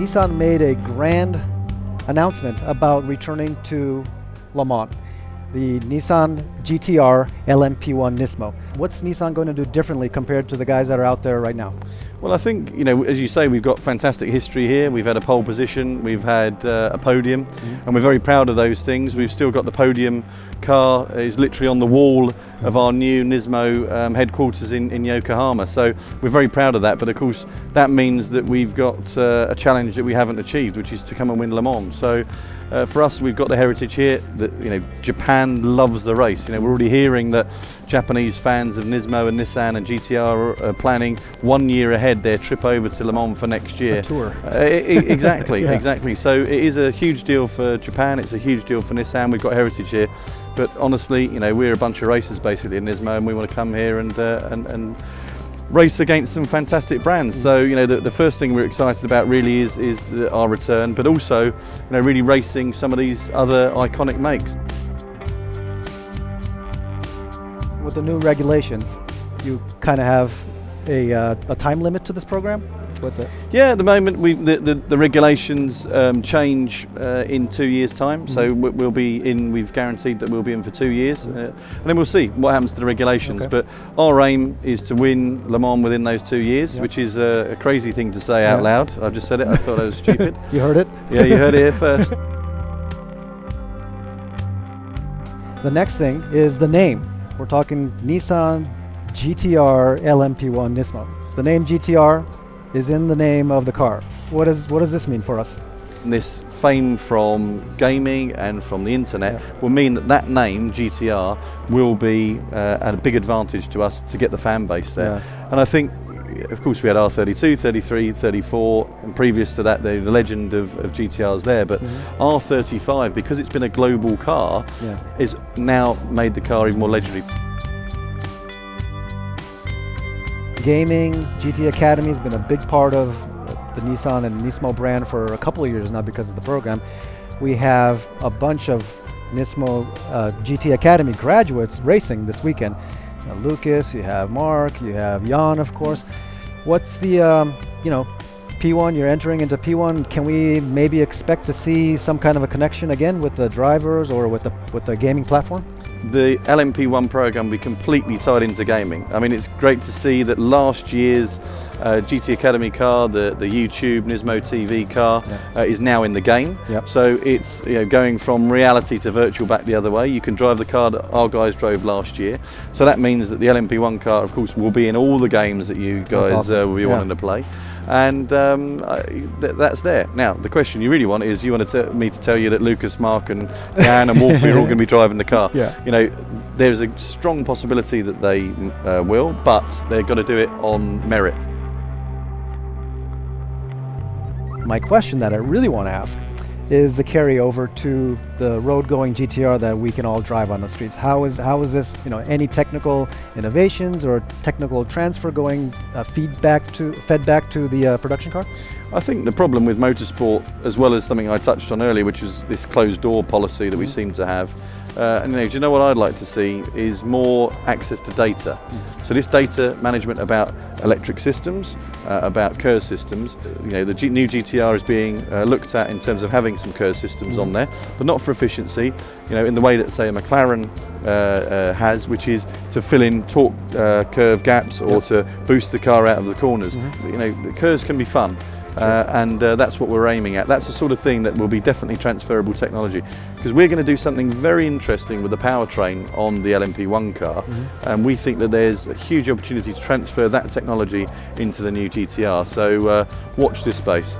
Nissan made a grand announcement about returning to Le Mans, the Nissan GTR LMP1 NISMO. What's Nissan going to do differently compared to the guys that are out there right now? Well, I think, as you say, we've got fantastic history here. We've had a pole position, we've had a podium, and we're very proud of those things. We've still got the podium car is literally on the wall of our new Nismo headquarters in Yokohama. So we're very proud of that, but of course that means that we've got a challenge that we haven't achieved, which is to come and win Le Mans. So for us, we've got the heritage here that Japan loves the race. We're already hearing that Japanese fans of Nismo and Nissan and GTR are planning 1 year ahead their trip over to Le Mans for next year. A tour. Exactly, Yeah. exactly. So it is a huge deal for Japan. It's a huge deal for Nissan. We've got heritage here, but honestly, we're a bunch of racers basically in Nismo, and we want to come here and race against some fantastic brands. So the first thing we're excited about really is our return, but also really racing some of these other iconic makes. With the new regulations, you kind of have a time limit to this program? Yeah, at the moment the regulations change in 2 years' time, so we'll be in. We've guaranteed that we'll be in for 2 years, and then we'll see what happens to the regulations. Okay. But our aim is to win Le Mans within those 2 years, which is a crazy thing to say out loud. I've just said it. I thought I was stupid. You heard it? Yeah, you heard it here first. The next thing is the name. We're talking Nissan GTR LMP1 NISMO. The name GTR is in the name of the car. What does this mean for us? This fame from gaming and from the internet will mean that name GTR will be at a big advantage to us to get the fan base there. And I think, of course, we had R32, 33, 34, and previous to that the legend of GTRs there, but R35, because it's been a global car, is now made the car even more legendary. Gaming, GT Academy has been a big part of the Nissan and Nismo brand for a couple of years now because of the program. We have a bunch of Nismo GT Academy graduates racing this weekend. Lucas, you have Mark, you have Jan, of course. What's the, P1, you're entering into P1. Can we maybe expect to see some kind of a connection again with the drivers or with the gaming platform? The LMP1 program will be completely tied into gaming. I mean, it's great to see that last year's GT Academy car, the YouTube Nismo TV car, is now in the game. So it's going from reality to virtual back the other way. You can drive the car that our guys drove last year. So that means that the LMP1 car, of course, will be in all the games that you guys will be wanting to play. And that's there. Now, the question you really want is, you want me to tell you that Lucas, Mark and Dan and Wolfie are all going to be driving the car. There's a strong possibility that they will, but they've got to do it on merit. My question that I really want to ask is the carryover to the road-going GTR that we can all drive on the streets. How is this, any technical innovations or technical transfer going fed back to the production car? I think the problem with motorsport, as well as something I touched on earlier, which was this closed door policy that we seem to have, and do you know what I'd like to see is more access to data. So this data management about electric systems, about KERS systems. The new GTR is being looked at in terms of having some KERS systems on there, but not for efficiency. In the way that, say, a McLaren has, which is to fill in torque curve gaps or to boost the car out of the corners. The KERS can be fun. And that's what we're aiming at. That's the sort of thing that will be definitely transferable technology, because we're going to do something very interesting with the powertrain on the LMP1 car, and we think that there's a huge opportunity to transfer that technology into the new GTR. So watch this space.